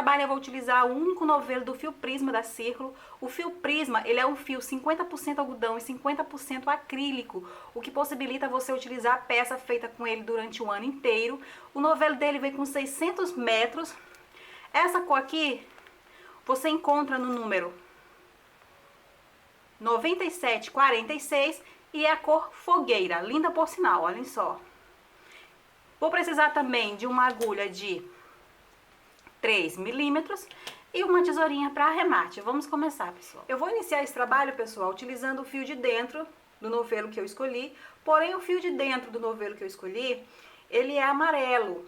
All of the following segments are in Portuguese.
trabalho eu vou utilizar o único novelo do fio Prisma da Círculo. O fio Prisma, ele é um fio 50% algodão e 50% acrílico, o que possibilita você utilizar a peça feita com ele durante o ano inteiro. O novelo dele vem com 600 metros. Essa cor aqui, você encontra no número 9746 e é a cor fogueira, linda por sinal, olhem só. Vou precisar também de uma agulha de 3 milímetros e uma tesourinha para arremate. Vamos começar, pessoal. Eu vou iniciar esse trabalho, pessoal, utilizando o fio de dentro do novelo que eu escolhi. Porém, o fio de dentro do novelo que eu escolhi, ele é amarelo.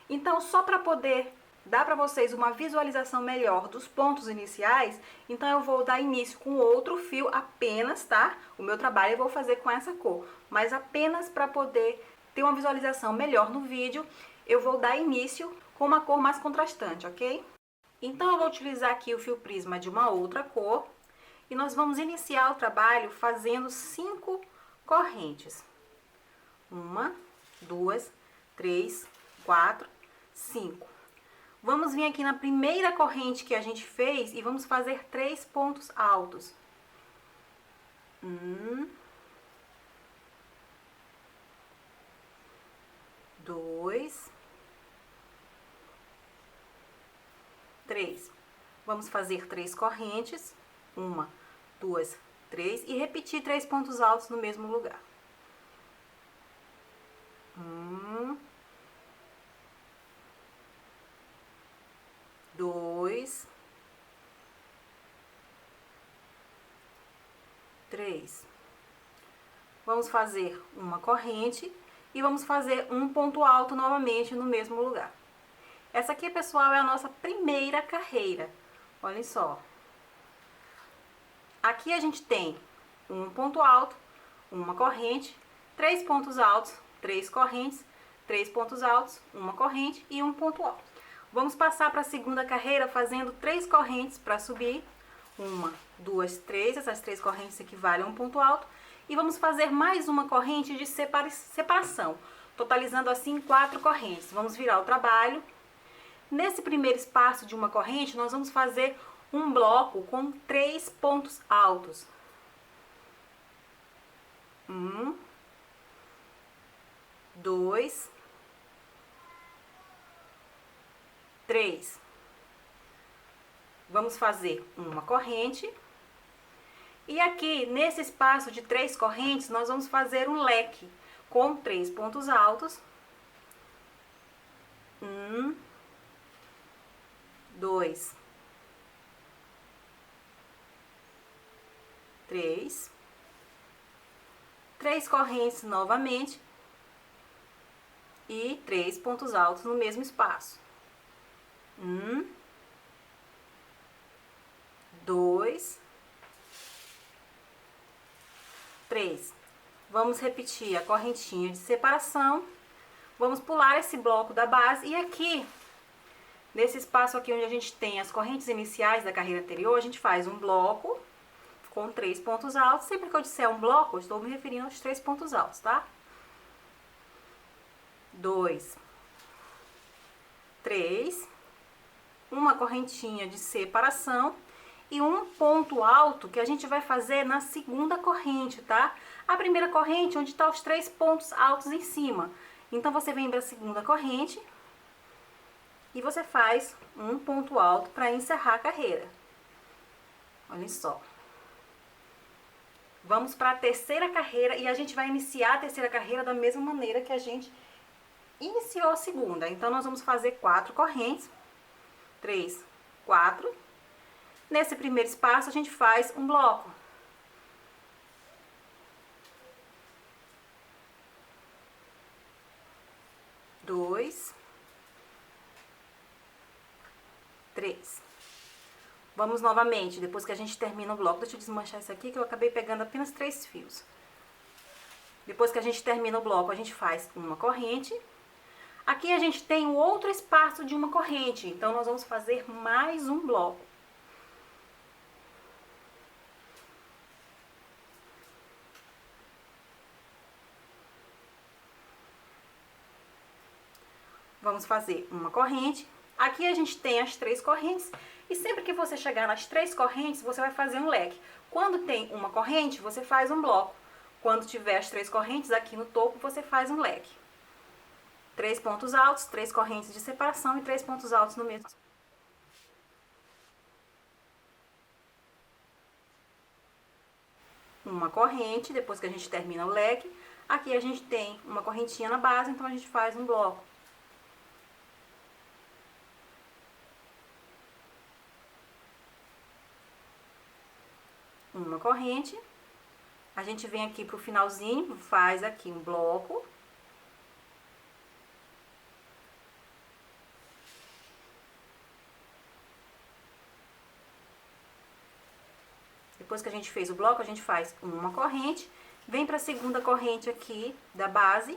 Então, só para poder dar para vocês uma visualização melhor dos pontos iniciais, então eu vou dar início com outro fio apenas, tá? O meu trabalho eu vou fazer com essa cor, mas apenas para poder ter uma visualização melhor no vídeo, eu vou dar início com uma cor mais contrastante, ok? Então eu vou utilizar aqui o fio Prisma de uma outra cor e nós vamos iniciar o trabalho fazendo 5 correntes. 1, 2, 3, 4, 5. Vamos vir aqui na primeira corrente que a gente fez e vamos fazer 3 pontos altos. 1, 2, 3. Vamos fazer 3 correntes. 1, 2, 3 e repetir 3 pontos altos no mesmo lugar. 1, 2, 3. Vamos fazer uma corrente e vamos fazer um ponto alto novamente no mesmo lugar. Essa aqui, pessoal, é a nossa primeira carreira. Olhem só. Aqui a gente tem um ponto alto, uma corrente, 3 pontos altos, 3 correntes, 3 pontos altos, uma corrente e um ponto alto. Vamos passar para a segunda carreira fazendo 3 correntes para subir. 1, 2, 3. Essas 3 correntes equivalem a um ponto alto. E vamos fazer mais uma corrente de separação, totalizando assim 4 correntes. Vamos virar o trabalho. Nesse primeiro espaço de uma corrente, nós vamos fazer um bloco com 3 pontos altos. 1, 2, 3. Vamos fazer uma corrente. E aqui, nesse espaço de 3 correntes, nós vamos fazer um leque com 3 pontos altos. 1, 2, 3. 3 correntes novamente. E 3 pontos altos no mesmo espaço. 1, 2, 3. Vamos repetir a correntinha de separação. Vamos pular esse bloco da base. E aqui, nesse espaço aqui onde a gente tem as correntes iniciais da carreira anterior, a gente faz um bloco com 3 pontos altos. Sempre que eu disser um bloco, eu estou me referindo aos 3 pontos altos, tá? 2, 3, uma correntinha de separação e um ponto alto que a gente vai fazer na segunda corrente, tá? A primeira corrente onde tá os 3 pontos altos em cima. Então, você vem para a segunda corrente e você faz um ponto alto para encerrar a carreira. Olhem só. Vamos para a terceira carreira e a gente vai iniciar a terceira carreira da mesma maneira que a gente iniciou a segunda. Então, nós vamos fazer 4 correntes. 3, 4. Nesse primeiro espaço, a gente faz um bloco. 2, 3. Vamos novamente, depois que a gente termina o bloco, deixa eu desmanchar isso aqui, que eu acabei pegando apenas 3 fios. Depois que a gente termina o bloco, a gente faz uma corrente. Aqui a gente tem o outro espaço de uma corrente, então nós vamos fazer mais um bloco. Vamos fazer uma corrente Aqui a gente tem as 3 correntes e sempre que você chegar nas 3 correntes, você vai fazer um leque. Quando tem uma corrente, você faz um bloco. Quando tiver as 3 correntes aqui no topo, você faz um leque. 3 pontos altos, 3 correntes de separação e 3 pontos altos no mesmo. Uma corrente, depois que a gente termina o leque, aqui a gente tem uma correntinha na base, então a gente faz um bloco. Uma corrente, a gente vem aqui pro finalzinho, faz aqui um bloco. Depois que a gente fez o bloco, a gente faz uma corrente, vem para a segunda corrente aqui da base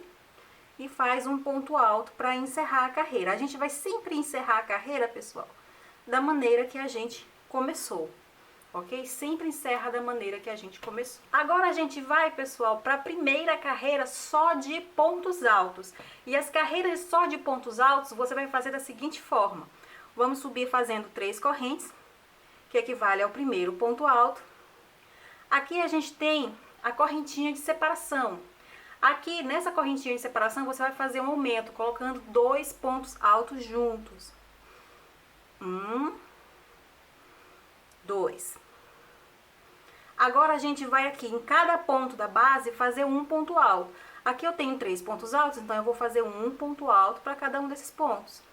e faz um ponto alto para encerrar a carreira. A gente vai sempre encerrar a carreira, pessoal, da maneira que a gente começou, ok? Sempre encerra da maneira que a gente começou. Agora a gente vai, pessoal, para a primeira carreira só de pontos altos. E as carreiras só de pontos altos você vai fazer da seguinte forma. Vamos subir fazendo 3 correntes, que equivale ao primeiro ponto alto. Aqui a gente tem a correntinha de separação. Aqui, nessa correntinha de separação, você vai fazer um aumento, colocando 2 pontos altos juntos. 1, 2. Agora, a gente vai aqui, em cada ponto da base, fazer um ponto alto. Aqui eu tenho 3 pontos altos, então eu vou fazer um ponto alto para cada um desses pontos.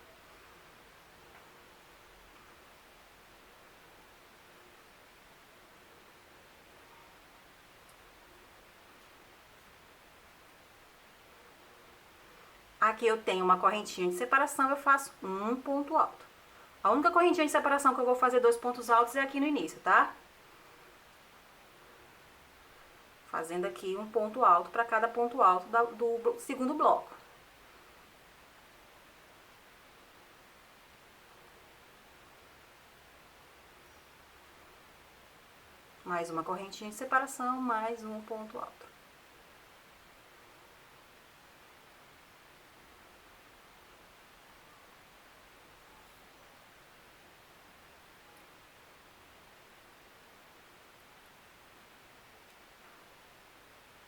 Aqui eu tenho uma correntinha de separação, eu faço um ponto alto. A única correntinha de separação que eu vou fazer 2 pontos altos é aqui no início, tá? Fazendo aqui um ponto alto para cada ponto alto do segundo bloco. Mais uma correntinha de separação, mais um ponto alto.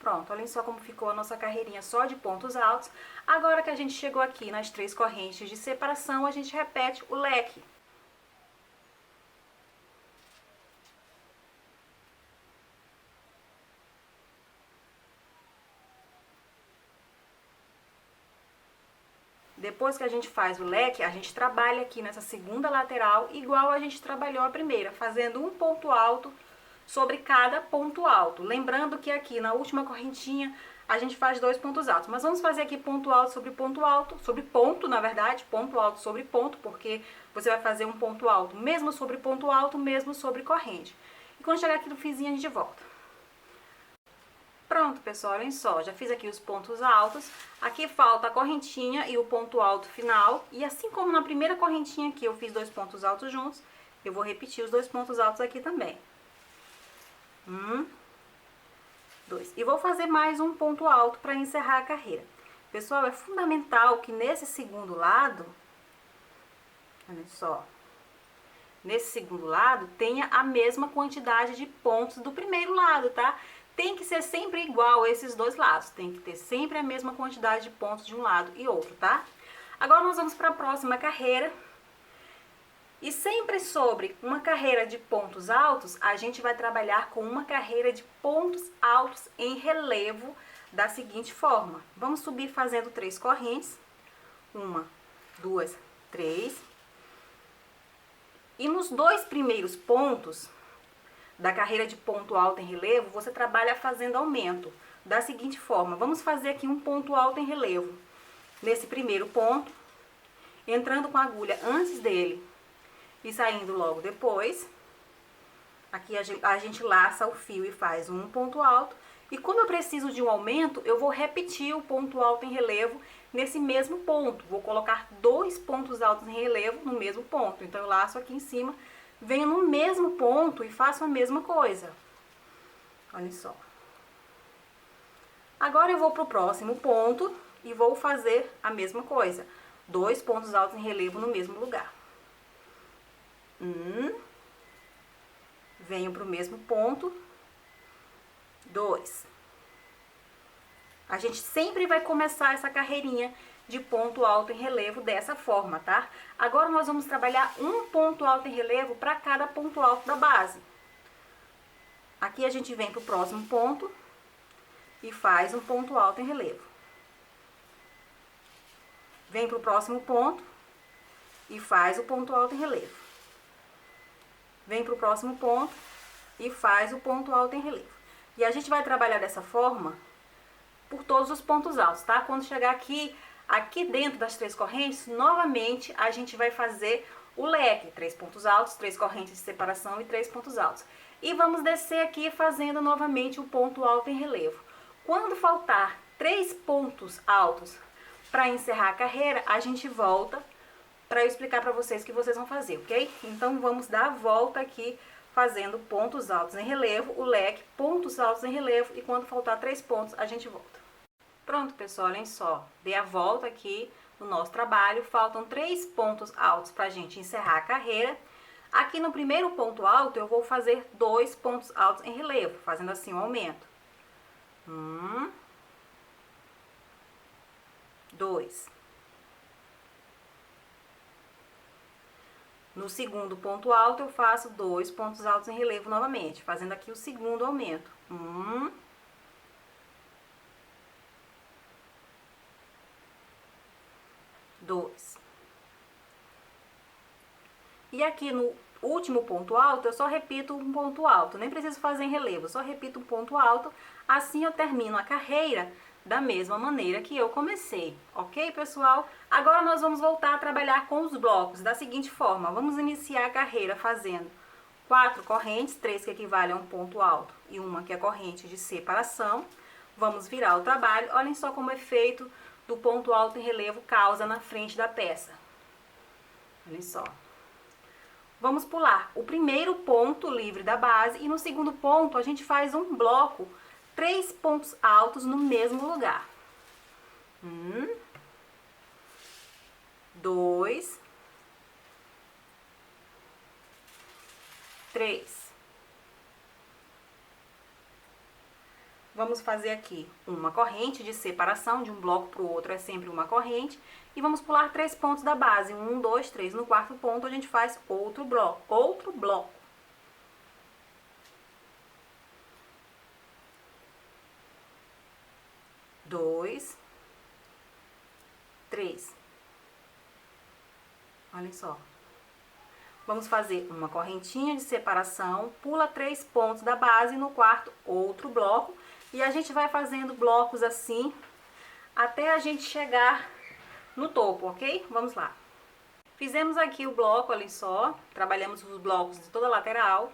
Pronto, olhem só como ficou a nossa carreirinha só de pontos altos. Agora que a gente chegou aqui nas 3 correntes de separação, a gente repete o leque. Depois que a gente faz o leque, a gente trabalha aqui nessa segunda lateral, igual a gente trabalhou a primeira, fazendo um ponto alto sobre cada ponto alto. Lembrando que aqui na última correntinha a gente faz 2 pontos altos, mas vamos fazer aqui ponto alto, sobre ponto, na verdade, ponto alto sobre ponto, porque você vai fazer um ponto alto mesmo sobre ponto alto, mesmo sobre corrente. E quando chegar aqui no finzinho a gente volta. Pronto, pessoal, olhem só, já fiz aqui os pontos altos. Aqui falta a correntinha e o ponto alto final. E assim como na primeira correntinha aqui eu fiz 2 pontos altos juntos, eu vou repetir os 2 pontos altos aqui também. 1, 2. E vou fazer mais um ponto alto para encerrar a carreira. Pessoal, é fundamental que nesse segundo lado, olha só, nesse segundo lado tenha a mesma quantidade de pontos do primeiro lado, tá? Tem que ser sempre igual esses dois lados, tem que ter sempre a mesma quantidade de pontos de um lado e outro, tá? Agora nós vamos para a próxima carreira. E sempre sobre uma carreira de pontos altos, a gente vai trabalhar com uma carreira de pontos altos em relevo da seguinte forma. Vamos subir fazendo 3 correntes. 1, 2, 3. E nos 2 primeiros pontos da carreira de ponto alto em relevo, você trabalha fazendo aumento. Da seguinte forma, vamos fazer aqui um ponto alto em relevo. Nesse primeiro ponto, entrando com a agulha antes dele e saindo logo depois. Aqui a gente laça o fio e faz um ponto alto. E como eu preciso de um aumento, eu vou repetir o ponto alto em relevo nesse mesmo ponto. Vou colocar 2 pontos altos em relevo no mesmo ponto. Então, eu laço aqui em cima, venho no mesmo ponto e faço a mesma coisa. Olha só. Agora, eu vou para o próximo ponto e vou fazer a mesma coisa. 2 pontos altos em relevo no mesmo lugar. Venho pro mesmo ponto, 2. A gente sempre vai começar essa carreirinha de ponto alto em relevo dessa forma, tá? Agora nós vamos trabalhar um ponto alto em relevo para cada ponto alto da base. Aqui a gente vem pro próximo ponto e faz um ponto alto em relevo. Vem pro próximo ponto e faz o ponto alto em relevo. Vem pro próximo ponto e faz o ponto alto em relevo. E a gente vai trabalhar dessa forma por todos os pontos altos, tá? Quando chegar aqui dentro das 3 correntes, novamente a gente vai fazer o leque, 3 pontos altos, 3 correntes de separação e 3 pontos altos. E vamos descer aqui fazendo novamente o ponto alto em relevo. Quando faltar 3 pontos altos para encerrar a carreira, a gente volta para eu explicar para vocês o que vocês vão fazer, ok? Então vamos dar a volta aqui fazendo pontos altos em relevo, o leque, pontos altos em relevo, e quando faltar 3 pontos, a gente volta. Pronto, pessoal, olhem só. Dei a volta aqui no nosso trabalho, faltam 3 pontos altos pra gente encerrar a carreira. Aqui no primeiro ponto alto, eu vou fazer 2 pontos altos em relevo, fazendo assim um aumento. 2. No segundo ponto alto, eu faço 2 pontos altos em relevo novamente, fazendo aqui o segundo aumento. 2. E aqui no último ponto alto, eu só repito um ponto alto, nem preciso fazer em relevo, só repito um ponto alto, assim eu termino a carreira da mesma maneira que eu comecei, ok, pessoal? Agora nós vamos voltar a trabalhar com os blocos da seguinte forma: vamos iniciar a carreira fazendo 4 correntes, 3 que equivalem a um ponto alto e uma que é corrente de separação. Vamos virar o trabalho, olhem só como o efeito do ponto alto em relevo causa na frente da peça. Olhem só. Vamos pular o primeiro ponto livre da base e no segundo ponto a gente faz um bloco, 3 pontos altos no mesmo lugar. 2, 3. Vamos fazer aqui uma corrente de separação, de um bloco para o outro é sempre uma corrente. E vamos pular 3 pontos da base, 1, 2, 3. No quarto ponto a gente faz outro bloco, Dois, 3. Olha só. Vamos fazer uma correntinha de separação, pula 3 pontos da base, no quarto outro bloco. E a gente vai fazendo blocos assim, até a gente chegar no topo, ok? Vamos lá. Fizemos aqui o bloco, olha só, trabalhamos os blocos de toda a lateral.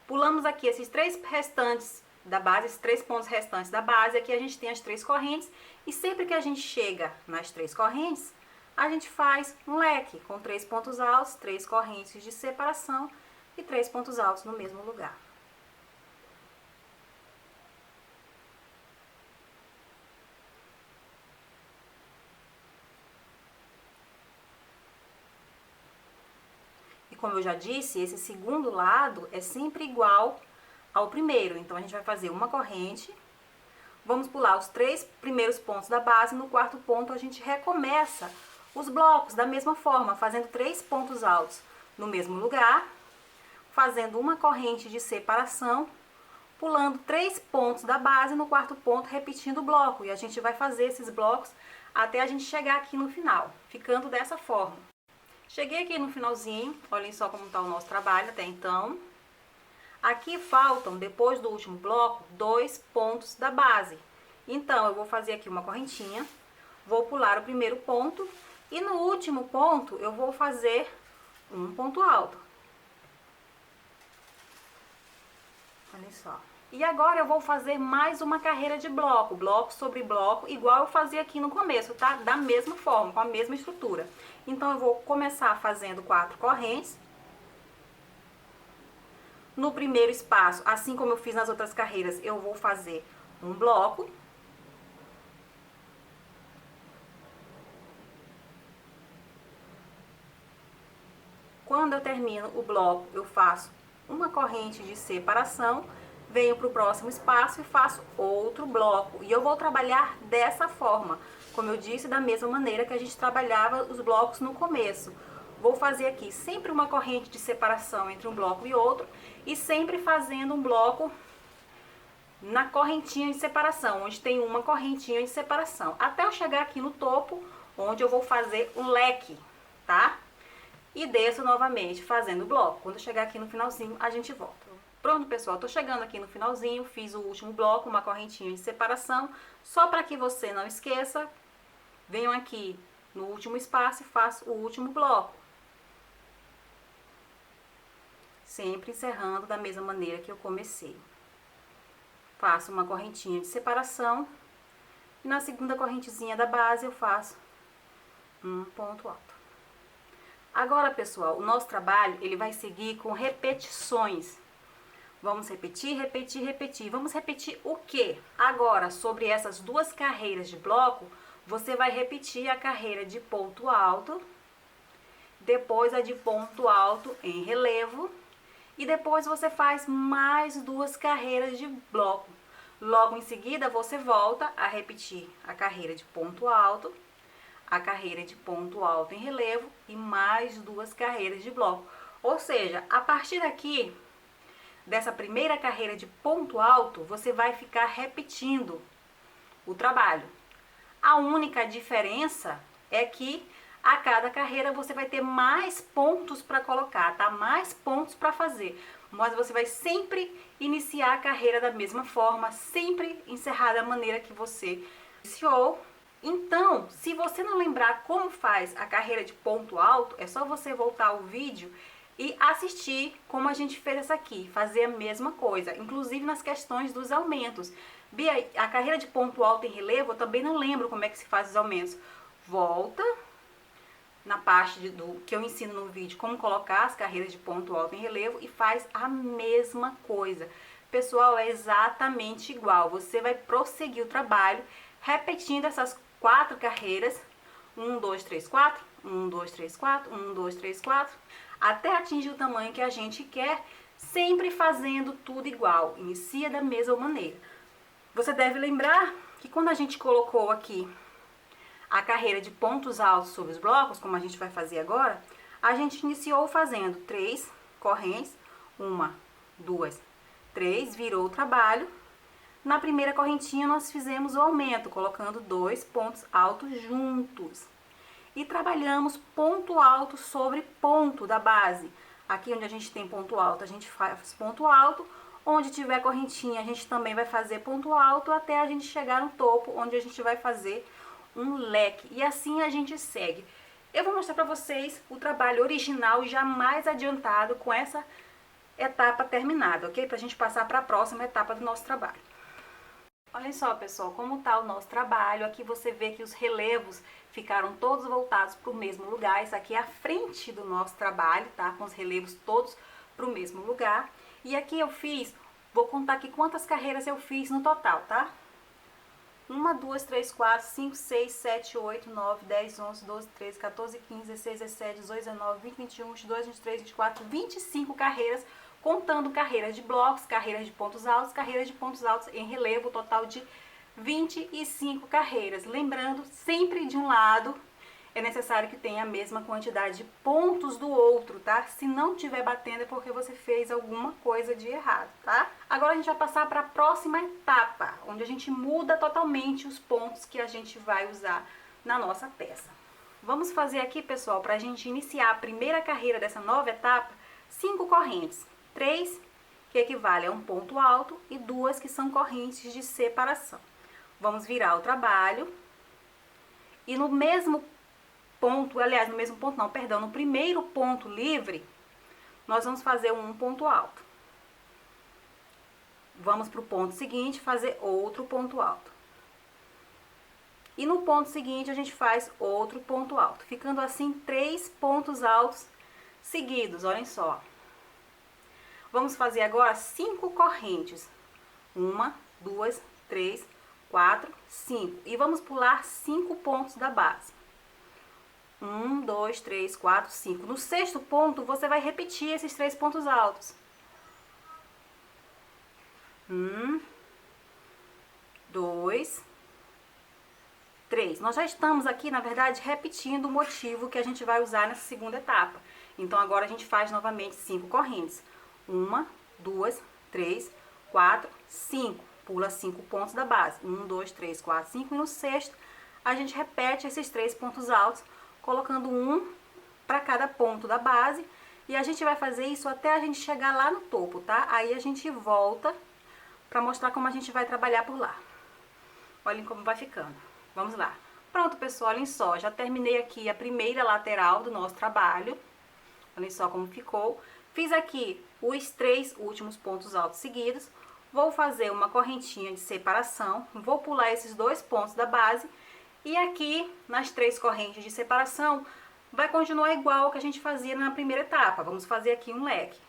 Pulamos aqui esses 3 restantes da base, esses 3 pontos restantes da base. Aqui a gente tem as 3 correntes. E sempre que a gente chega nas 3 correntes, a gente faz um leque com 3 pontos altos, 3 correntes de separação e 3 pontos altos no mesmo lugar. E como eu já disse, esse segundo lado é sempre igual ao primeiro. Então, a gente vai fazer uma corrente, vamos pular os 3 primeiros pontos da base, no quarto ponto a gente recomeça os blocos da mesma forma, fazendo 3 pontos altos no mesmo lugar, fazendo uma corrente de separação, pulando 3 pontos da base, no quarto ponto repetindo o bloco. E a gente vai fazer esses blocos até a gente chegar aqui no final, ficando dessa forma. Cheguei aqui no finalzinho, olhem só como está o nosso trabalho até então. Aqui faltam, depois do último bloco, 2 pontos da base. Então, eu vou fazer aqui uma correntinha, vou pular o primeiro ponto e no último ponto eu vou fazer um ponto alto. Olha só. E agora eu vou fazer mais uma carreira de bloco, bloco sobre bloco, igual eu fazia aqui no começo, tá? Da mesma forma, com a mesma estrutura. Então, eu vou começar fazendo 4 correntes. No primeiro espaço, assim como eu fiz nas outras carreiras, eu vou fazer um bloco. Quando eu termino o bloco, eu faço uma corrente de separação, venho para o próximo espaço e faço outro bloco. E eu vou trabalhar dessa forma, como eu disse, da mesma maneira que a gente trabalhava os blocos no começo. Vou fazer aqui sempre uma corrente de separação entre um bloco e outro, e sempre fazendo um bloco na correntinha de separação, onde tem uma correntinha de separação, até eu chegar aqui no topo, onde eu vou fazer um leque, tá? E desço novamente fazendo o bloco. Quando eu chegar aqui no finalzinho, a gente volta. Pronto, pessoal, tô chegando aqui no finalzinho, fiz o último bloco, uma correntinha de separação, só para que você não esqueça, venho aqui no último espaço e faço o último bloco. Sempre encerrando da mesma maneira que eu comecei. Faço uma correntinha de separação e na segunda correntezinha da base eu faço um ponto alto. Agora, pessoal, o nosso trabalho ele vai seguir com repetições. Vamos repetir, repetir, repetir. Vamos repetir o quê? Agora, sobre essas duas carreiras de bloco, você vai repetir a carreira de ponto alto, depois a de ponto alto em relevo, e depois você faz mais duas carreiras de bloco. Logo em seguida, você volta a repetir a carreira de ponto alto, a carreira de ponto alto em relevo e mais duas carreiras de bloco. Ou seja, a partir daqui, dessa primeira carreira de ponto alto, você vai ficar repetindo o trabalho. A única diferença é que a cada carreira você vai ter mais pontos para colocar, tá? Mais pontos para fazer. Mas você vai sempre iniciar a carreira da mesma forma, sempre encerrar da maneira que você iniciou. Então, se você não lembrar como faz a carreira de ponto alto, é só você voltar ao vídeo e assistir como a gente fez essa aqui, fazer a mesma coisa, inclusive nas questões dos aumentos. Bia, a carreira de ponto alto em relevo, eu também não lembro como é que se faz os aumentos. Volta na parte do que eu ensino no vídeo, como colocar as carreiras de ponto alto em relevo e faz a mesma coisa. Pessoal, é exatamente igual. Você vai prosseguir o trabalho repetindo essas 4 carreiras, 1, 2, 3, 4, 1, 2, 3, 4, 1, 2, 3, 4, até atingir o tamanho que a gente quer, sempre fazendo tudo igual. Inicia da mesma maneira. Você deve lembrar que quando a gente colocou aqui a carreira de pontos altos sobre os blocos, como a gente vai fazer agora, a gente iniciou fazendo 3 correntes, 1, 2, 3, virou o trabalho. Na primeira correntinha nós fizemos o aumento, colocando 2 pontos altos juntos. E trabalhamos ponto alto sobre ponto da base. Aqui onde a gente tem ponto alto, a gente faz ponto alto. Onde tiver correntinha, a gente também vai fazer ponto alto, até a gente chegar no topo, onde a gente vai fazer um leque. E assim a gente segue. Eu vou mostrar para vocês o trabalho original e já mais adiantado com essa etapa terminada, ok? Pra gente passar para a próxima etapa do nosso trabalho. Olhem só, pessoal, como tá o nosso trabalho. Aqui você vê que os relevos ficaram todos voltados para o mesmo lugar. Isso aqui é a frente do nosso trabalho, tá? Com os relevos todos para o mesmo lugar. E aqui eu fiz, vou contar aqui quantas carreiras eu fiz no total, tá? 1, 2, 3, 4, 5, 6, 7, 8, 9, 10, 11, 12, 13, 14, 15, 16, 17, 18, 19, 20, 21, 22, 23, 24, 25 carreiras, contando carreiras de blocos, carreiras de pontos altos em relevo, total de 25 carreiras. Lembrando, sempre de um lado é necessário que tenha a mesma quantidade de pontos do outro, tá? Se não tiver batendo é porque você fez alguma coisa de errado, tá? Agora a gente vai passar para a próxima etapa, onde a gente muda totalmente os pontos que a gente vai usar na nossa peça. Vamos fazer aqui, pessoal, para a gente iniciar a primeira carreira dessa nova etapa, 5 correntes. 3, que equivale a um ponto alto, e 2 que são correntes de separação. Vamos virar o trabalho e no mesmo ponto, aliás, no mesmo ponto não, perdão, no primeiro ponto livre, nós vamos fazer um ponto alto. Vamos para o ponto seguinte fazer outro ponto alto. E no ponto seguinte a gente faz outro ponto alto, ficando assim 3 pontos altos seguidos, olhem só. Vamos fazer agora 5 correntes. 1, 2, 3, 4, 5. E vamos pular 5 pontos da base. 1, 2, 3, 4, 5. No sexto ponto, você vai repetir esses 3 pontos altos. 1, 2, 3. Nós já estamos aqui, na verdade, repetindo o motivo que a gente vai usar nessa segunda etapa. Então, agora a gente faz novamente 5 correntes. 1, 2, 3, 4, 5. Pula 5 pontos da base. 1, 2, 3, 4, 5. E no sexto, a gente repete esses 3 pontos altos, colocando um para cada ponto da base. E a gente vai fazer isso até a gente chegar lá no topo, tá? Aí a gente volta para mostrar como a gente vai trabalhar por lá. Olhem como vai ficando. Vamos lá. Pronto, pessoal, olhem só. Já terminei aqui a primeira lateral do nosso trabalho. Olhem só como ficou. Fiz aqui os 3 últimos pontos altos seguidos. Vou fazer uma correntinha de separação. Vou pular esses 2 pontos da base. E aqui, nas 3 correntes de separação, vai continuar igual que a gente fazia na primeira etapa. Vamos fazer aqui um leque.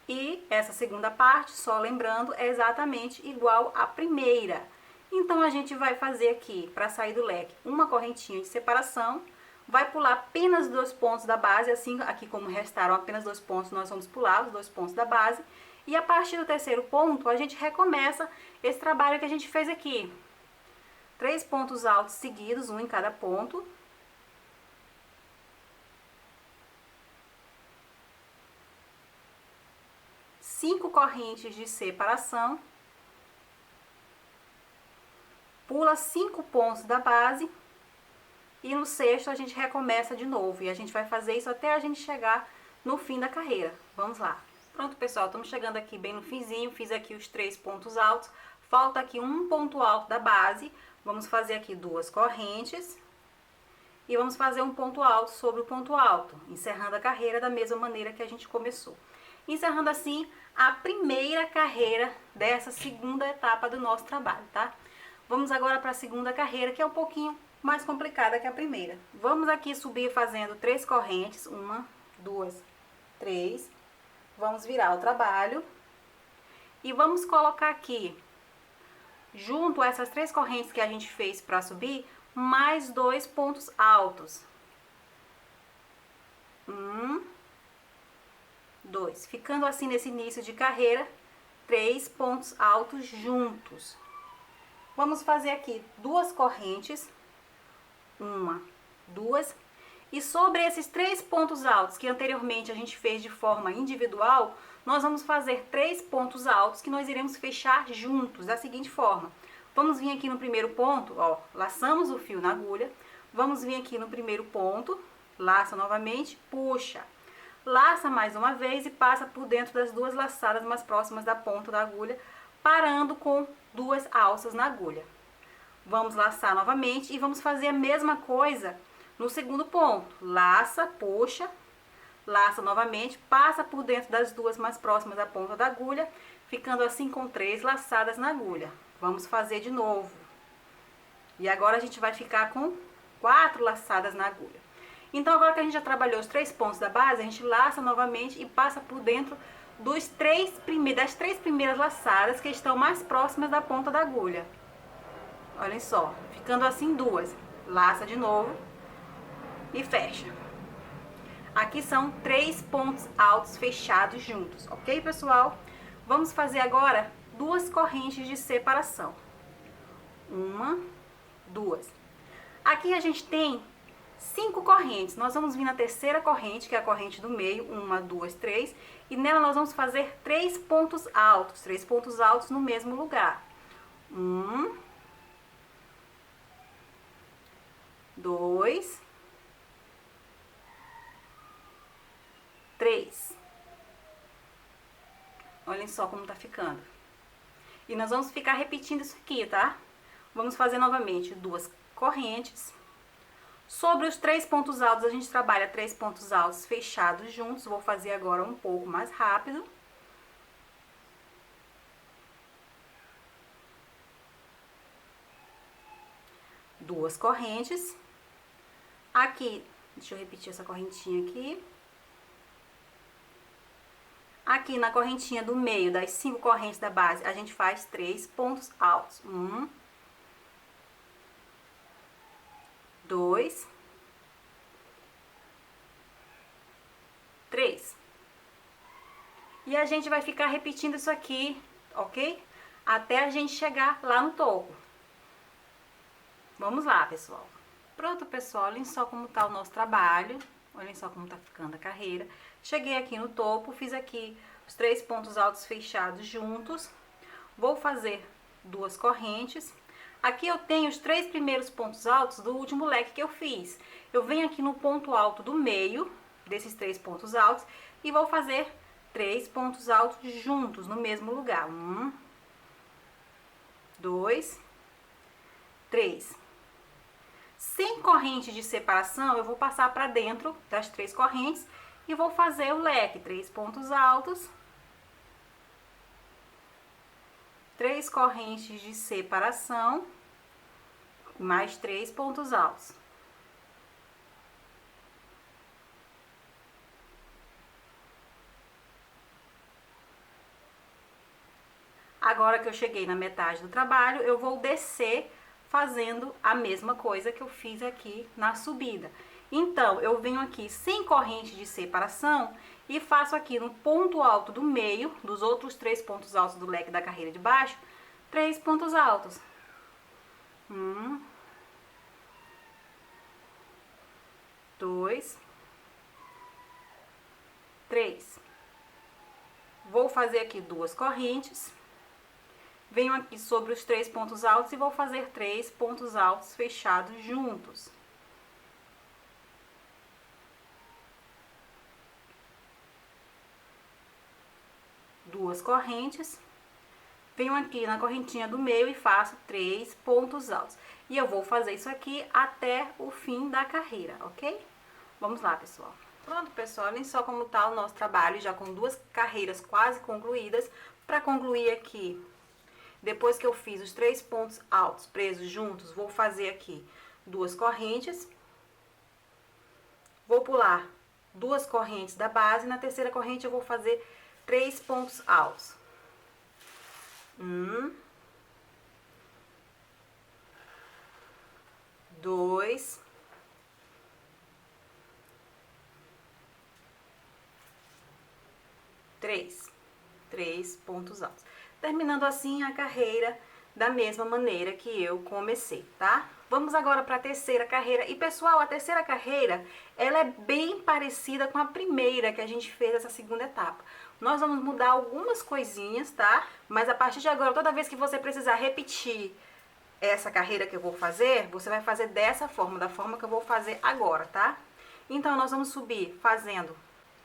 E essa segunda parte, só lembrando, é exatamente igual à primeira. Então, a gente vai fazer aqui, para sair do leque, uma correntinha de separação. Vai pular apenas 2 pontos da base, assim, aqui como restaram apenas 2 pontos, nós vamos pular os 2 pontos da base. E a partir do terceiro ponto, a gente recomeça esse trabalho que a gente fez aqui. 3 pontos altos seguidos, um em cada ponto. Cinco correntes de separação. Pula 5 pontos da base. E no sexto a gente recomeça de novo. E a gente vai fazer isso até a gente chegar no fim da carreira. Vamos lá. Pronto, pessoal, estamos chegando aqui bem no finzinho. Fiz aqui os 3 pontos altos. Falta aqui um ponto alto da base. Vamos fazer aqui 2 correntes. E vamos fazer um ponto alto sobre o ponto alto. Encerrando a carreira da mesma maneira que a gente começou. Encerrando assim a primeira carreira dessa segunda etapa do nosso trabalho, tá? Vamos agora para a segunda carreira, que é um pouquinho mais complicada que a primeira. Vamos aqui subir fazendo 3 correntes, 1, 2, 3. Vamos virar o trabalho e vamos colocar aqui, junto a essas 3 correntes que a gente fez para subir, mais 2 pontos altos. 1, 2. Ficando assim nesse início de carreira, 3 pontos altos juntos. Vamos fazer aqui 2 correntes. 1, 2, e sobre esses 3 pontos altos que anteriormente a gente fez de forma individual, nós vamos fazer 3 pontos altos que nós iremos fechar juntos, da seguinte forma. Vamos vir aqui no primeiro ponto, ó, laçamos o fio na agulha, vamos vir aqui no primeiro ponto, laça novamente, puxa, laça mais uma vez e passa por dentro das 2 laçadas mais próximas da ponta da agulha, parando com 2 alças na agulha. Vamos laçar novamente e vamos fazer a mesma coisa no segundo ponto. Laça, puxa, laça novamente, passa por dentro das 2 mais próximas da ponta da agulha, ficando assim com 3 laçadas na agulha. Vamos fazer de novo. E agora a gente vai ficar com 4 laçadas na agulha. Então, agora que a gente já trabalhou os 3 pontos da base, a gente laça novamente e passa por dentro das 3 primeiras laçadas que estão mais próximas da ponta da agulha. Olhem só, ficando assim 2, laça de novo e fecha. Aqui são 3 pontos altos fechados juntos, ok, pessoal? Vamos fazer agora 2 correntes de separação. 1, 2. Aqui a gente tem 5 correntes. Nós vamos vir na terceira corrente, que é a corrente do meio, 1, 2, 3, e nela nós vamos fazer 3 pontos altos no mesmo lugar. 1, 2, 3. Olhem só como tá ficando. E nós vamos ficar repetindo isso aqui, tá? Vamos fazer novamente 2 correntes. Sobre os 3 pontos altos, a gente trabalha 3 pontos altos fechados juntos. Vou fazer agora um pouco mais rápido. Duas correntes. Aqui, deixa eu repetir essa correntinha aqui. Aqui na correntinha do meio das 5 correntes da base, a gente faz 3 pontos altos. 1, 2, 3. E a gente vai ficar repetindo isso aqui, ok? Até a gente chegar lá no topo. Vamos lá, pessoal. Pronto, pessoal, olhem só como tá o nosso trabalho. Olhem só como tá ficando a carreira. Cheguei aqui no topo, fiz aqui os 3 pontos altos fechados juntos. Vou fazer 2 correntes. Aqui eu tenho os 3 primeiros pontos altos do último leque que eu fiz. Eu venho aqui no ponto alto do meio desses 3 pontos altos e vou fazer 3 pontos altos juntos no mesmo lugar. 1, 2, 3. Sem corrente de separação, eu vou passar para dentro das 3 correntes e vou fazer o leque. 3 pontos altos, 3 correntes de separação, mais 3 pontos altos. Agora que eu cheguei na metade do trabalho, eu vou descer fazendo a mesma coisa que eu fiz aqui na subida. Então, eu venho aqui sem corrente de separação e faço aqui no ponto alto do meio, dos outros 3 pontos altos do leque da carreira de baixo, 3 pontos altos. 1, 2, 3. Vou fazer aqui 2 correntes. Venho aqui sobre os 3 pontos altos e vou fazer 3 pontos altos fechados juntos. Duas correntes. Venho aqui na correntinha do meio e faço 3 pontos altos. E eu vou fazer isso aqui até o fim da carreira, ok? Vamos lá, pessoal. Pronto, pessoal, olhem só como tá o nosso trabalho, já com 2 carreiras quase concluídas. Para concluir aqui, depois que eu fiz os 3 pontos altos presos juntos, vou fazer aqui 2 correntes. Vou pular 2 correntes da base. Na terceira corrente eu vou fazer 3 pontos altos. 1, 2, 3. 3 pontos altos. Terminando assim a carreira da mesma maneira que eu comecei, tá? Vamos agora para a terceira carreira. E, pessoal, a terceira carreira, ela é bem parecida com a primeira que a gente fez essa segunda etapa. Nós vamos mudar algumas coisinhas, tá? Mas a partir de agora, toda vez que você precisar repetir essa carreira que eu vou fazer, você vai fazer dessa forma, da forma que eu vou fazer agora, tá? Então, nós vamos subir fazendo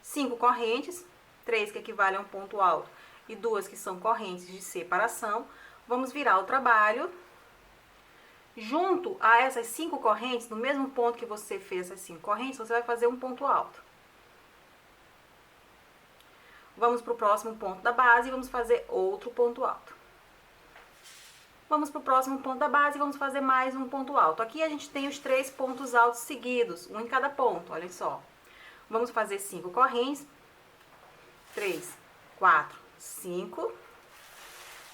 5 correntes, 3 que equivalem a um ponto alto e 2 que são correntes de separação. Vamos virar o trabalho. Junto a essas 5 correntes, no mesmo ponto que você fez essas 5 correntes, você vai fazer um ponto alto. Vamos para o próximo ponto da base e vamos fazer outro ponto alto. Vamos para o próximo ponto da base e vamos fazer mais um ponto alto. Aqui a gente tem os 3 pontos altos seguidos, um em cada ponto, olha só. Vamos fazer 5 correntes. 3, 4, 5.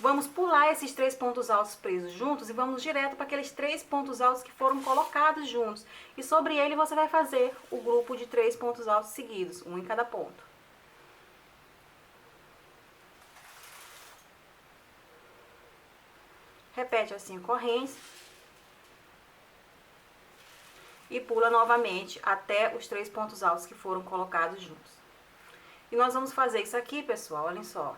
Vamos pular esses 3 pontos altos presos juntos e vamos direto para aqueles 3 pontos altos que foram colocados juntos. E sobre ele você vai fazer o grupo de 3 pontos altos seguidos, um em cada ponto. Repete as 5 correntes. E pula novamente até os 3 pontos altos que foram colocados juntos. E nós vamos fazer isso aqui, pessoal, olhem só.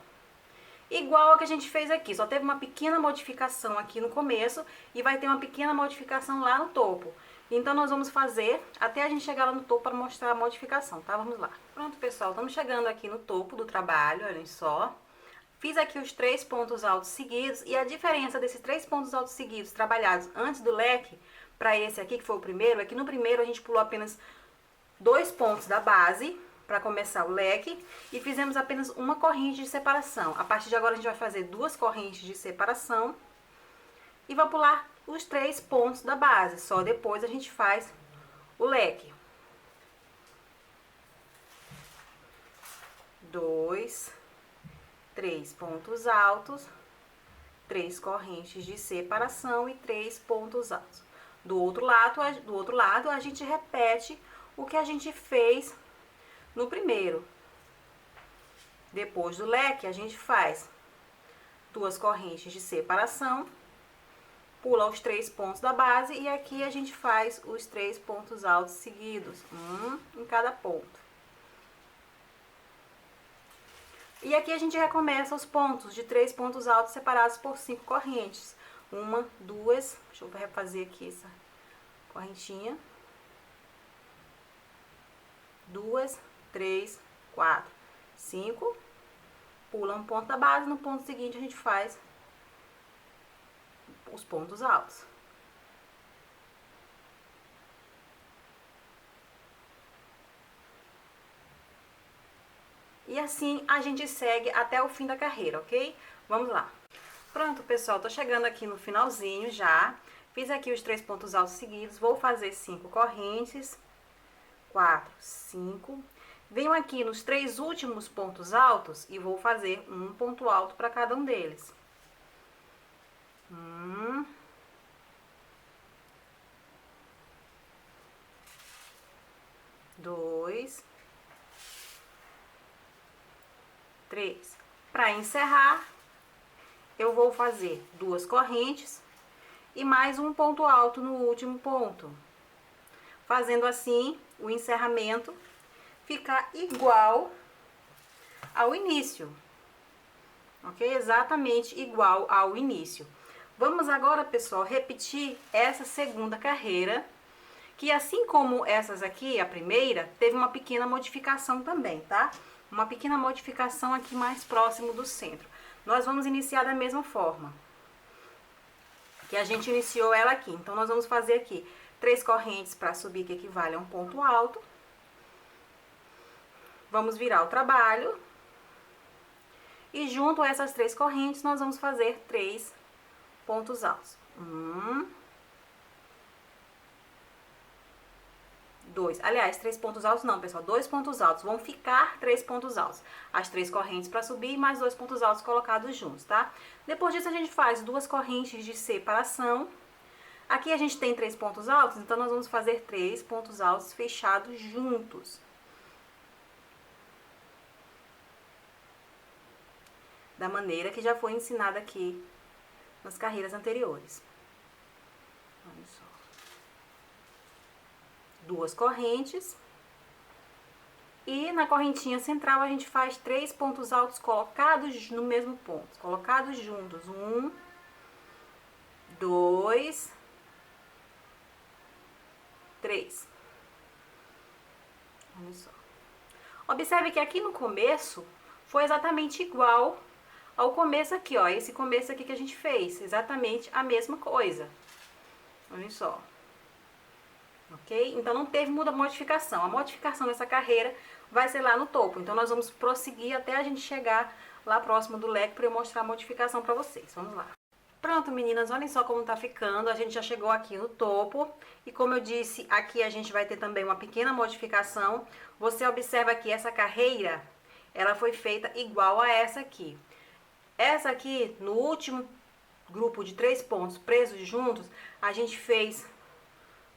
Igual a que a gente fez aqui, só teve uma pequena modificação aqui no começo e vai ter uma pequena modificação lá no topo. Então, nós vamos fazer até a gente chegar lá no topo para mostrar a modificação, tá? Vamos lá. Pronto, pessoal, estamos chegando aqui no topo do trabalho, olhem só. Fiz aqui os 3 pontos altos seguidos e a diferença desses 3 pontos altos seguidos trabalhados antes do leque para esse aqui, que foi o primeiro, é que no primeiro a gente pulou apenas 2 pontos da base para começar o leque e fizemos apenas uma corrente de separação. A partir de agora a gente vai fazer 2 correntes de separação e vai pular os 3 pontos da base. Só depois a gente faz o leque. 2, 3 pontos altos, 3 correntes de separação e 3 pontos altos. Do outro lado, a gente repete o que a gente fez no primeiro. Depois do leque, a gente faz 2 correntes de separação, pula os 3 pontos da base e aqui a gente faz os 3 pontos altos seguidos, um em cada ponto. E aqui a gente recomeça os pontos de 3 pontos altos separados por 5 correntes. 1, 2, deixa eu refazer aqui essa correntinha. 2, 3, 4, 5. Pula um ponto da base, no ponto seguinte a gente faz os pontos altos. E assim a gente segue até o fim da carreira, ok? Vamos lá. Pronto, pessoal, tô chegando aqui no finalzinho já. Fiz aqui os 3 pontos altos seguidos, vou fazer 5 correntes. 4, 5. Venho aqui nos 3 últimos pontos altos e vou fazer um ponto alto para cada um deles. 2, 3. Para encerrar, eu vou fazer 2 correntes e mais um ponto alto no último ponto. Fazendo assim, o encerramento ficar igual ao início. Ok? Exatamente igual ao início. Vamos agora, pessoal, repetir essa segunda carreira, que assim como essas aqui, a primeira, teve uma pequena modificação também, tá? Uma pequena modificação aqui mais próximo do centro. Nós vamos iniciar da mesma forma que a gente iniciou ela aqui. Então, nós vamos fazer aqui 3 correntes para subir, que equivale a um ponto alto. Vamos virar o trabalho. E junto a essas 3 correntes, nós vamos fazer 3 pontos altos. 2. Aliás, 3 pontos altos não, pessoal. 2 pontos altos. Vão ficar 3 pontos altos. As 3 correntes para subir e mais 2 pontos altos colocados juntos, tá? Depois disso, a gente faz 2 correntes de separação. Aqui a gente tem 3 pontos altos, então nós vamos fazer 3 pontos altos fechados juntos. Da maneira que já foi ensinada aqui nas carreiras anteriores. Olha só. 2 correntes. E na correntinha central a gente faz 3 pontos altos colocados no mesmo ponto. Colocados juntos. 1, 2, 3. Olha só. Observe que aqui no começo foi exatamente igual ao começo aqui, ó. Esse começo aqui que a gente fez. Exatamente a mesma coisa. Olha só. Ok? Então, não teve muita modificação. A modificação dessa carreira vai ser lá no topo. Então, nós vamos prosseguir até a gente chegar lá próximo do leque para eu mostrar a modificação para vocês. Vamos lá. Pronto, meninas, olhem só como tá ficando. A gente já chegou aqui no topo. E como eu disse, aqui a gente vai ter também uma pequena modificação. Você observa que essa carreira, ela foi feita igual a essa aqui. Essa aqui, no último grupo de 3 pontos presos juntos, a gente fez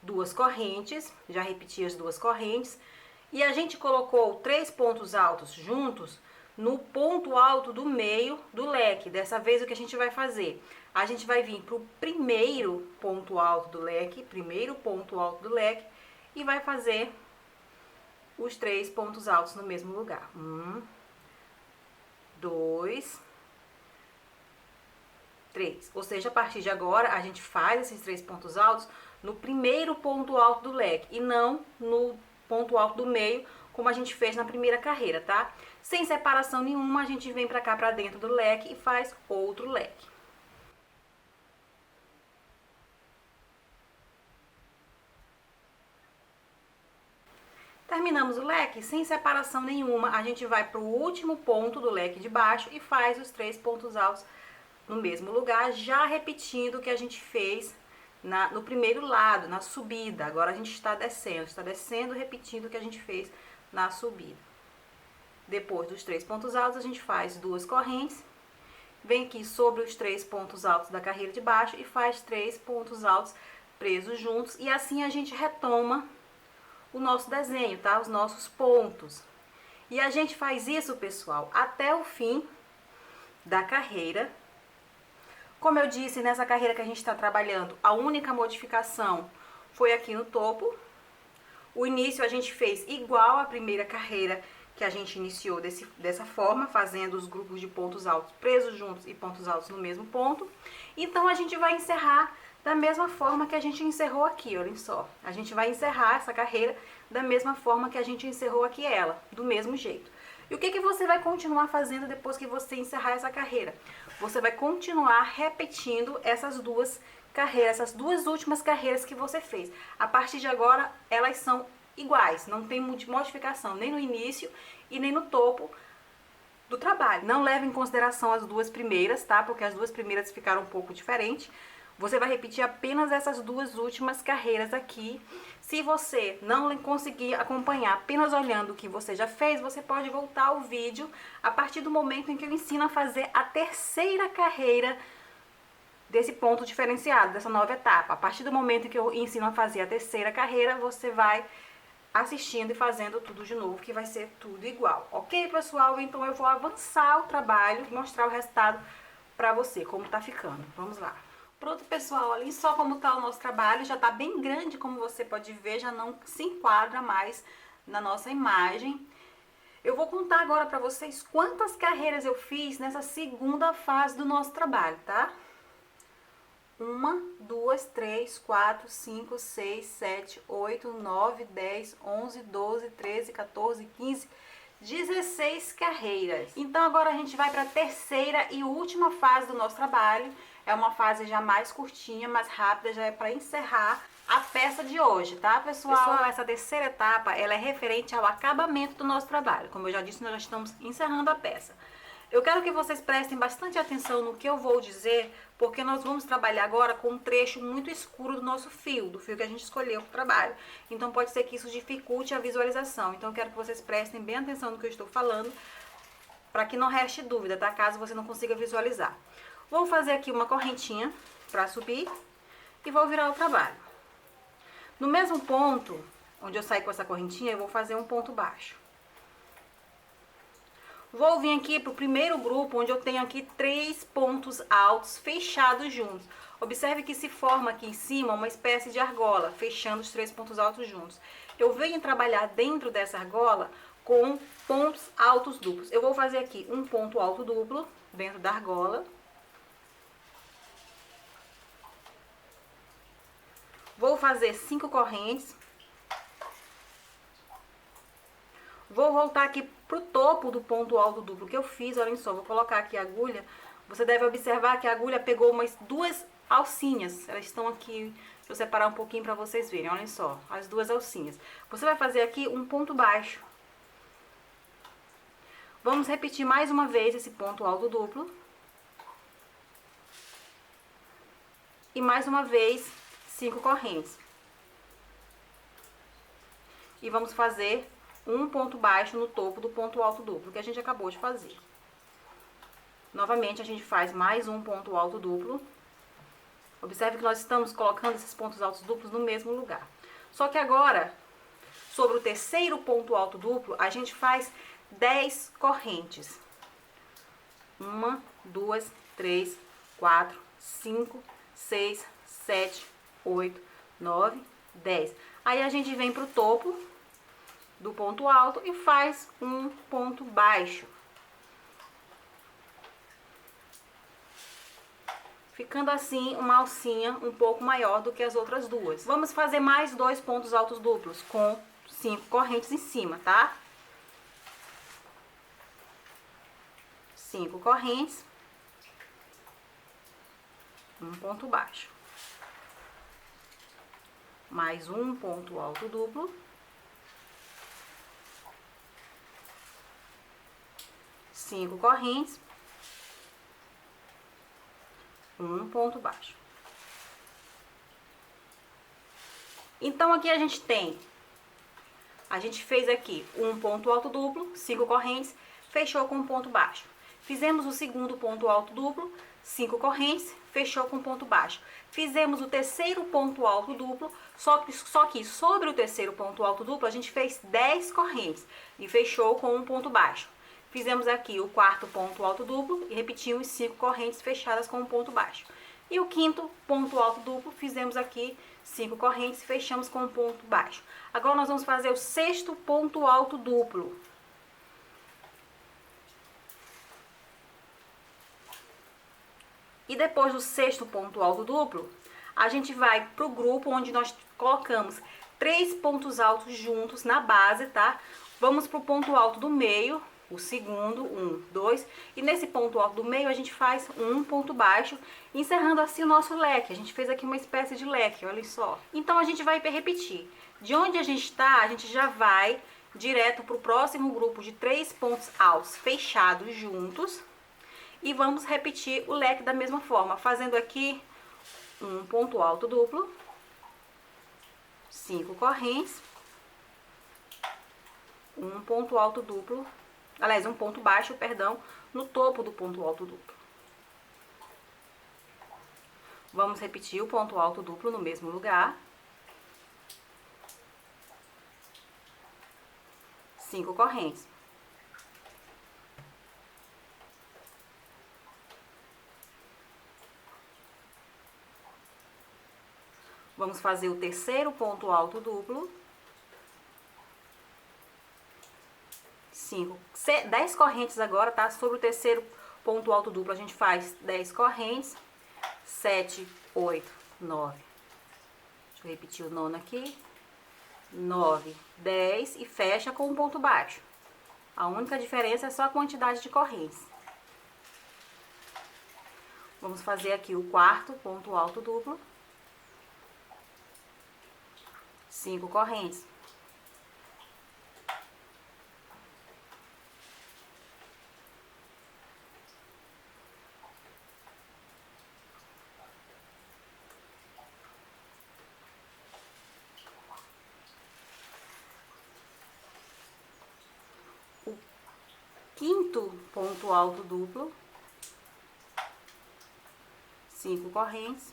2 correntes, já repeti as 2 correntes, e a gente colocou 3 pontos altos juntos no ponto alto do meio do leque. Dessa vez, o que a gente vai fazer? A gente vai vir para o primeiro ponto alto do leque, e vai fazer os 3 pontos altos no mesmo lugar. 1, 2, 3. Ou seja, a partir de agora, a gente faz esses 3 pontos altos no primeiro ponto alto do leque e não no ponto alto do meio, como a gente fez na primeira carreira, tá? Sem separação nenhuma, a gente vem pra cá, pra dentro do leque e faz outro leque. Terminamos o leque, sem separação nenhuma, a gente vai pro último ponto do leque de baixo e faz os 3 pontos altos no mesmo lugar, já repetindo o que a gente fez no primeiro lado, na subida. Agora a gente está descendo, repetindo o que a gente fez na subida. Depois dos 3 pontos altos, a gente faz 2 correntes, vem aqui sobre os 3 pontos altos da carreira de baixo e faz 3 pontos altos presos juntos. E assim a gente retoma o nosso desenho, tá? Os nossos pontos. E a gente faz isso, pessoal, até o fim da carreira. Como eu disse, nessa carreira que a gente está trabalhando, a única modificação foi aqui no topo. O início a gente fez igual à primeira carreira que a gente iniciou dessa forma, fazendo os grupos de pontos altos presos juntos e pontos altos no mesmo ponto. Então, a gente vai encerrar da mesma forma que a gente encerrou aqui, olhem só. A gente vai encerrar essa carreira da mesma forma que a gente encerrou aqui ela, do mesmo jeito. E o que você vai continuar fazendo depois que você encerrar essa carreira? Você vai continuar repetindo essas duas carreiras, essas duas últimas carreiras que você fez. A partir de agora, elas são iguais, não tem modificação nem no início e nem no topo do trabalho. Não leve em consideração as duas primeiras, tá? Porque as duas primeiras ficaram um pouco diferentes. Você vai repetir apenas essas duas últimas carreiras aqui. Se você não conseguir acompanhar apenas olhando o que você já fez, você pode voltar ao vídeo a partir do momento em que eu ensino a fazer a terceira carreira desse ponto diferenciado, dessa nova etapa. A partir do momento em que eu ensino a fazer a terceira carreira, você vai assistindo e fazendo tudo de novo, que vai ser tudo igual. Ok, pessoal? Então eu vou avançar o trabalho e mostrar o resultado pra você, como tá ficando. Vamos lá. Pronto, pessoal, olhem só como tá o nosso trabalho. Já tá bem grande, como você pode ver, já não se enquadra mais na nossa imagem. Eu vou contar agora pra vocês quantas carreiras eu fiz nessa segunda fase do nosso trabalho, tá? 1, 2, 3, 4, 5, 6, 7, 8, 9, 10, 11, 12, 13, 14, 15, 16 carreiras. Então agora a gente vai para a terceira e última fase do nosso trabalho. É uma fase já mais curtinha, mais rápida, já é para encerrar a peça de hoje, tá, pessoal? Pessoal, essa terceira etapa, ela é referente ao acabamento do nosso trabalho. Como eu já disse, nós já estamos encerrando a peça. Eu quero que vocês prestem bastante atenção no que eu vou dizer, porque nós vamos trabalhar agora com um trecho muito escuro do nosso fio, do fio que a gente escolheu para o trabalho. Então pode ser que isso dificulte a visualização. Então eu quero que vocês prestem bem atenção no que eu estou falando, para que não reste dúvida, tá? Caso você não consiga visualizar. Vou fazer aqui uma correntinha para subir e vou virar o trabalho. No mesmo ponto onde eu saí com essa correntinha, eu vou fazer um ponto baixo. Vou vir aqui para o primeiro grupo, onde eu tenho aqui 3 pontos altos fechados juntos. Observe que se forma aqui em cima uma espécie de argola, fechando os 3 pontos altos juntos. Eu venho trabalhar dentro dessa argola com pontos altos duplos. Eu vou fazer aqui um ponto alto duplo dentro da argola. Vou fazer 5 correntes. Vou voltar aqui pro topo do ponto alto duplo que eu fiz, olhem só, vou colocar aqui a agulha. Você deve observar que a agulha pegou umas 2 alcinhas, elas estão aqui, deixa eu separar um pouquinho pra vocês verem, olhem só, as 2 alcinhas. Você vai fazer aqui um ponto baixo. Vamos repetir mais uma vez esse ponto alto duplo. E mais uma vez, 5 correntes. E vamos fazer um ponto baixo no topo do ponto alto duplo, que a gente acabou de fazer. Novamente, a gente faz mais um ponto alto duplo. Observe que nós estamos colocando esses pontos altos duplos no mesmo lugar. Só que agora, sobre o terceiro ponto alto duplo, a gente faz 10 correntes. 1, 2, 3, 4, 5, 6, 7, 8, 9, 10. Aí a gente vem pro topo do ponto alto e faz um ponto baixo, ficando assim uma alcinha um pouco maior do que as outras duas. Vamos fazer mais 2 pontos altos duplos com 5 correntes em cima, tá? 5 correntes, um ponto baixo, mais um ponto alto duplo, 5 correntes, um ponto baixo. Então aqui a gente tem A gente fez aqui um ponto alto duplo, 5 correntes, fechou com um ponto baixo. Fizemos o segundo ponto alto duplo, 5 correntes, fechou com ponto baixo. Fizemos o terceiro ponto alto duplo, só que sobre o terceiro ponto alto duplo a gente fez 10 correntes e fechou com um ponto baixo. Fizemos aqui o quarto ponto alto duplo e repetimos 5 correntes fechadas com um ponto baixo. E o quinto ponto alto duplo, fizemos aqui 5 correntes e fechamos com um ponto baixo. Agora nós vamos fazer o sexto ponto alto duplo. E depois do sexto ponto alto duplo, a gente vai pro grupo onde nós colocamos 3 pontos altos juntos na base, tá? Vamos pro ponto alto do meio, o segundo, 1, 2, e nesse ponto alto do meio a gente faz um ponto baixo, encerrando assim o nosso leque. A gente fez aqui uma espécie de leque, olha só. Então a gente vai repetir. De onde a gente está, a gente já vai direto pro próximo grupo de 3 pontos altos fechados juntos. E vamos repetir o leque da mesma forma, fazendo aqui um ponto alto duplo, 5 correntes, um ponto alto duplo, aliás, um ponto baixo, perdão, no topo do ponto alto duplo. Vamos repetir o ponto alto duplo no mesmo lugar. 5 correntes. Vamos fazer o terceiro ponto alto duplo. 10 correntes agora, tá? Sobre o terceiro ponto alto duplo, a gente faz 10 correntes. 7, 8, 9. Deixa eu repetir o nono aqui. 9, 10 e fecha com um ponto baixo. A única diferença é só a quantidade de correntes. Vamos fazer aqui o quarto ponto alto duplo. 5 correntes. O quinto ponto alto duplo. 5 correntes.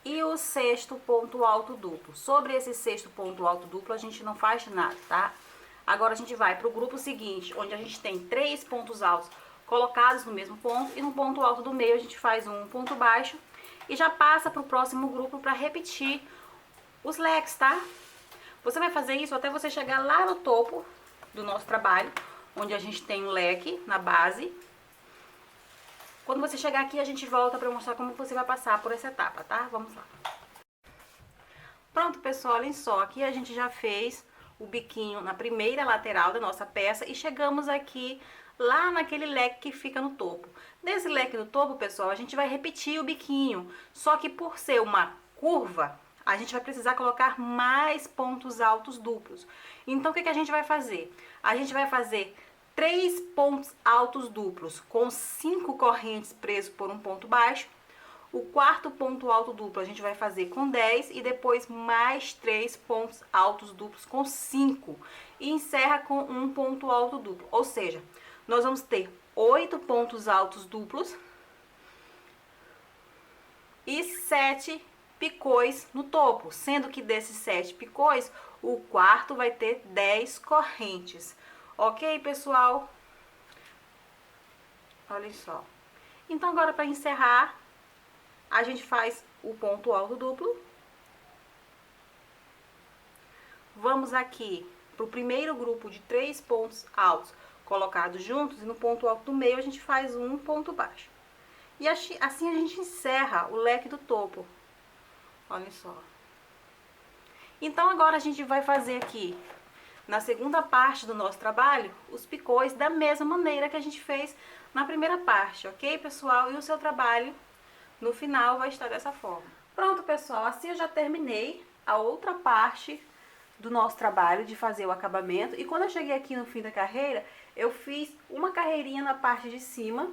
E o sexto ponto alto duplo. Sobre esse sexto ponto alto duplo, a gente não faz nada, tá? Agora a gente vai para o grupo seguinte, onde a gente tem 3 pontos altos colocados no mesmo ponto. E no ponto alto do meio a gente faz um ponto baixo. E já passa para o próximo grupo para repetir os leques, tá? Você vai fazer isso até você chegar lá no topo do nosso trabalho, onde a gente tem um leque na base. Quando você chegar aqui, a gente volta para mostrar como você vai passar por essa etapa, tá? Vamos lá. Pronto, pessoal, olhem só. Aqui a gente já fez o biquinho na primeira lateral da nossa peça e chegamos aqui lá naquele leque que fica no topo. Nesse leque no topo, pessoal, a gente vai repetir o biquinho. Só que por ser uma curva, a gente vai precisar colocar mais pontos altos duplos. Então, o que a gente vai fazer? A gente vai fazer 3 pontos altos duplos com 5 correntes presos por um ponto baixo. O quarto ponto alto duplo a gente vai fazer com 10 e depois mais 3 pontos altos duplos com 5. E encerra com um ponto alto duplo. Ou seja, nós vamos ter 8 pontos altos duplos e 7 picôs no topo. Sendo que desses 7 picôs, o quarto vai ter 10 correntes. Ok, pessoal? Olha só. Então, agora para encerrar, a gente faz o ponto alto duplo. Vamos aqui para o primeiro grupo de 3 pontos altos colocados juntos. E no ponto alto do meio, a gente faz um ponto baixo. E assim a gente encerra o leque do topo. Olha só. Então, agora a gente vai fazer aqui, na segunda parte do nosso trabalho, os picôs da mesma maneira que a gente fez na primeira parte, ok, pessoal? E o seu trabalho, no final, vai estar dessa forma. Pronto, pessoal, assim eu já terminei a outra parte do nosso trabalho de fazer o acabamento. E quando eu cheguei aqui no fim da carreira, eu fiz uma carreirinha na parte de cima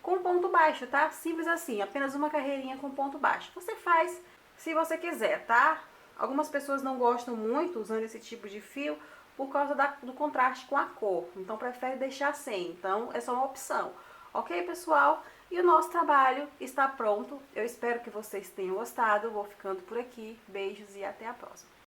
com ponto baixo, tá? Simples assim, apenas uma carreirinha com ponto baixo. Você faz se você quiser, tá? Algumas pessoas não gostam muito usando esse tipo de fio por causa do contraste com a cor, então prefere deixar sem, então é só uma opção. Ok, pessoal? E o nosso trabalho está pronto. Eu espero que vocês tenham gostado. Vou ficando por aqui. Beijos e até a próxima.